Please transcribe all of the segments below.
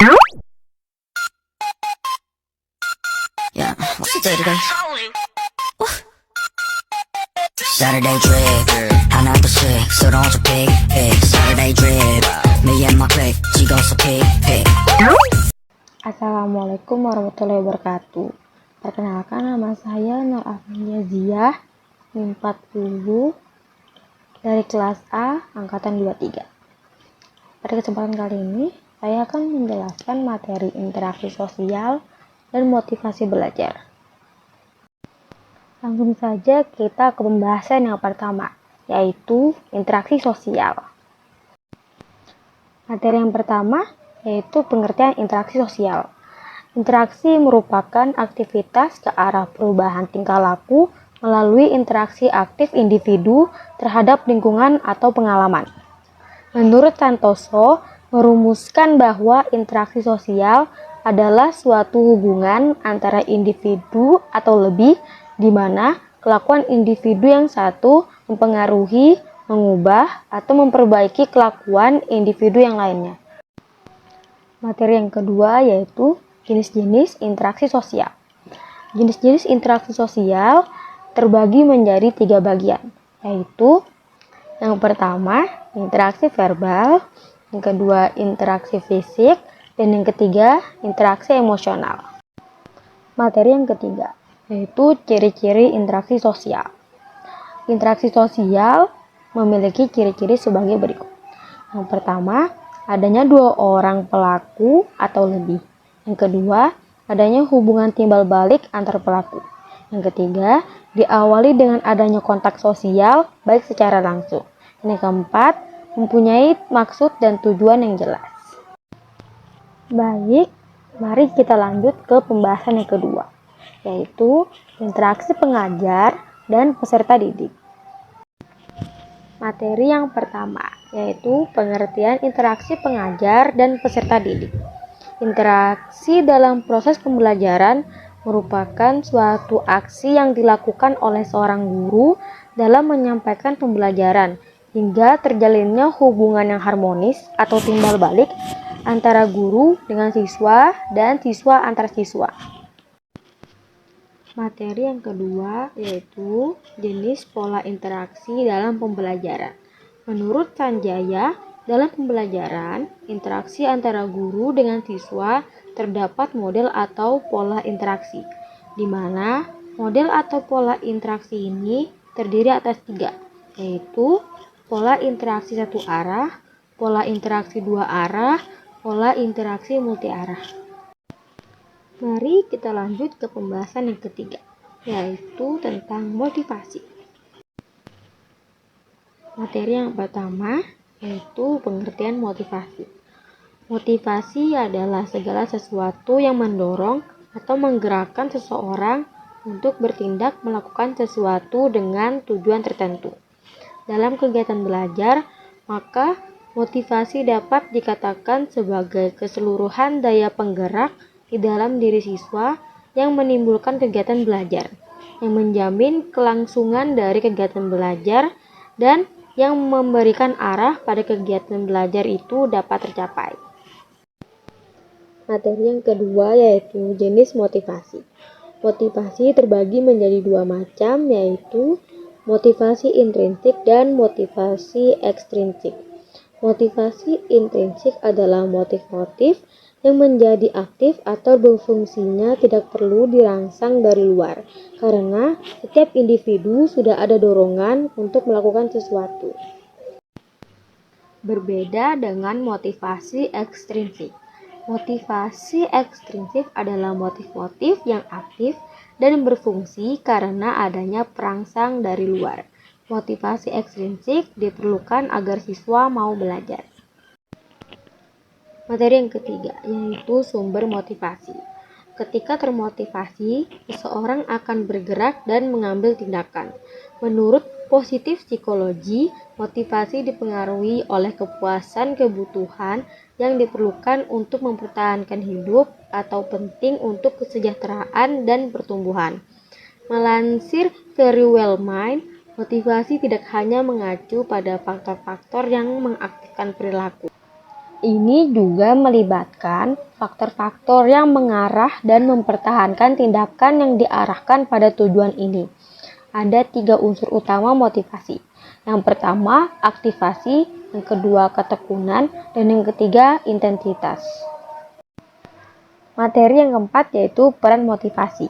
Yeah, what's the day today? Saturday drip, 하나도 sick, 서러운 저 pick. Saturday drip, me and my clique, 찍어서 pick. Assalamualaikum warahmatullahi wabarakatuh. Perkenalkan, nama saya Nur Afnia Ziah, NIM 40 dari kelas A angkatan 23. Pada kesempatan kali ini, saya akan menjelaskan materi interaksi sosial dan motivasi belajar. Langsung saja kita ke pembahasan yang pertama, yaitu interaksi sosial. Materi yang pertama yaitu pengertian interaksi sosial. Interaksi merupakan aktivitas ke arah perubahan tingkah laku melalui interaksi aktif individu terhadap lingkungan atau pengalaman. Menurut Santoso, merumuskan bahwa interaksi sosial adalah suatu hubungan antara individu atau lebih, di mana kelakuan individu yang satu mempengaruhi, mengubah, atau memperbaiki kelakuan individu yang lainnya. Materi yang kedua yaitu jenis-jenis interaksi sosial. Jenis-jenis interaksi sosial terbagi menjadi 3 bagian, yaitu yang pertama interaksi verbal, yang kedua interaksi fisik, dan yang ketiga interaksi emosional. Materi yang ketiga yaitu ciri-ciri interaksi sosial. Interaksi sosial memiliki ciri-ciri sebagai berikut. Yang pertama, adanya 2 orang pelaku atau lebih. Yang kedua, adanya hubungan timbal balik antar pelaku. Yang ketiga, diawali dengan adanya kontak sosial baik secara langsung. Yang keempat, mempunyai maksud dan tujuan yang jelas. Baik, mari kita lanjut ke pembahasan yang kedua, yaitu interaksi pengajar dan peserta didik. Materi yang pertama yaitu pengertian interaksi pengajar dan peserta didik. Interaksi dalam proses pembelajaran merupakan suatu aksi yang dilakukan oleh seorang guru dalam menyampaikan pembelajaran hingga terjalinnya hubungan yang harmonis atau timbal balik antara guru dengan siswa dan siswa antar siswa. Materi yang kedua yaitu jenis pola interaksi dalam pembelajaran. Menurut Sanjaya, dalam pembelajaran, interaksi antara guru dengan siswa terdapat model atau pola interaksi, di mana model atau pola interaksi ini terdiri atas 3, yaitu pola interaksi satu arah, pola interaksi 2 arah, pola interaksi multi arah. Mari kita lanjut ke pembahasan yang ketiga, yaitu tentang motivasi. Materi yang pertama yaitu pengertian motivasi. Motivasi adalah segala sesuatu yang mendorong atau menggerakkan seseorang untuk bertindak melakukan sesuatu dengan tujuan tertentu. Dalam kegiatan belajar, maka motivasi dapat dikatakan sebagai keseluruhan daya penggerak di dalam diri siswa yang menimbulkan kegiatan belajar, yang menjamin kelangsungan dari kegiatan belajar, dan yang memberikan arah pada kegiatan belajar itu dapat tercapai. Materi yang kedua yaitu jenis motivasi. Motivasi terbagi menjadi 2 macam, yaitu motivasi intrinsik dan motivasi ekstrinsik. Motivasi intrinsik adalah motif-motif yang menjadi aktif atau berfungsinya tidak perlu dirangsang dari luar, karena setiap individu sudah ada dorongan untuk melakukan sesuatu. Berbeda dengan motivasi ekstrinsik. Motivasi ekstrinsik adalah motif-motif yang aktif dan berfungsi karena adanya perangsang dari luar. Motivasi ekstrinsik diperlukan agar siswa mau belajar. Materi yang ketiga yaitu sumber motivasi. Ketika termotivasi, seseorang akan bergerak dan mengambil tindakan. Menurut positif psikologi, motivasi dipengaruhi oleh kepuasan kebutuhan yang diperlukan untuk mempertahankan hidup atau penting untuk kesejahteraan dan pertumbuhan. Melansir Very Well Mind, motivasi tidak hanya mengacu pada faktor-faktor yang mengaktifkan perilaku, Ini juga melibatkan faktor-faktor yang mengarah dan mempertahankan tindakan yang diarahkan pada tujuan ini. Ada 3 unsur utama motivasi. Yang pertama, aktivasi, yang kedua, ketekunan, dan yang ketiga, intensitas. Materi yang keempat yaitu peran motivasi.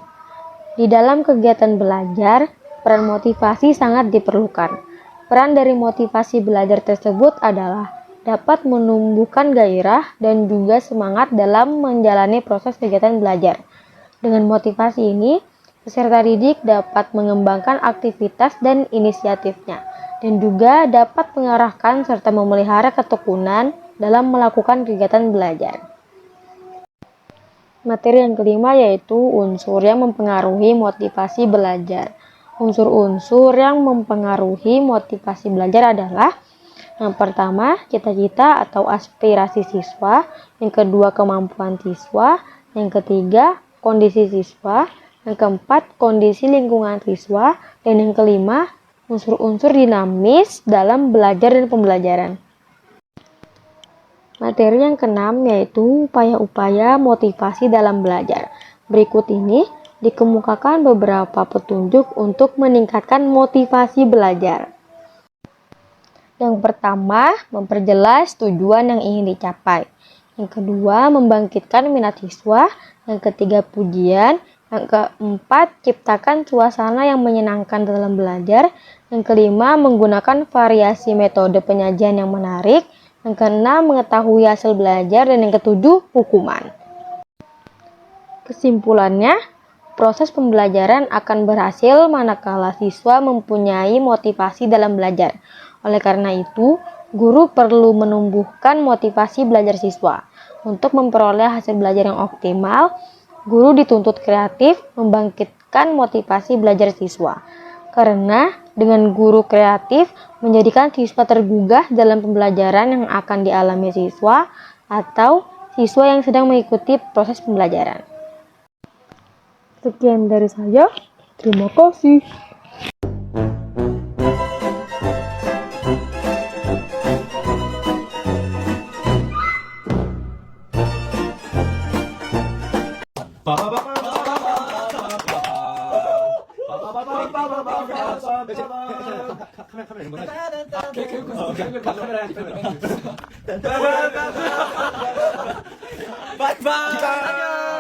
Di dalam kegiatan belajar, peran motivasi sangat diperlukan. Peran dari motivasi belajar tersebut adalah dapat menumbuhkan gairah dan juga semangat dalam menjalani proses kegiatan belajar. Dengan motivasi ini, peserta didik dapat mengembangkan aktivitas dan inisiatifnya, dan juga dapat mengarahkan serta memelihara ketekunan dalam melakukan kegiatan belajar. Materi yang kelima yaitu unsur yang mempengaruhi motivasi belajar. Unsur-unsur yang mempengaruhi motivasi belajar adalah yang pertama, cita-cita atau aspirasi siswa. Yang kedua, kemampuan siswa. Yang ketiga, kondisi siswa. Yang keempat, kondisi lingkungan siswa. Dan yang kelima, unsur-unsur dinamis dalam belajar dan pembelajaran. Materi yang keenam yaitu upaya-upaya motivasi dalam belajar. Berikut ini dikemukakan beberapa petunjuk untuk meningkatkan motivasi belajar. Yang pertama, memperjelas tujuan yang ingin dicapai. Yang kedua, membangkitkan minat siswa. Yang ketiga, pujian. Yang keempat, ciptakan suasana yang menyenangkan dalam belajar. Yang kelima, menggunakan variasi metode penyajian yang menarik. Yang keenam, mengetahui hasil belajar. Dan yang ketujuh, hukuman. Kesimpulannya, proses pembelajaran akan berhasil manakala siswa mempunyai motivasi dalam belajar. Oleh karena itu, guru perlu menumbuhkan motivasi belajar siswa. Untuk memperoleh hasil belajar yang optimal, guru dituntut kreatif membangkitkan motivasi belajar siswa. Karena dengan guru kreatif menjadikan siswa tergugah dalam pembelajaran yang akan dialami siswa atau siswa yang sedang mengikuti proses pembelajaran. Sekian dari saya. Terima kasih. Bye bye.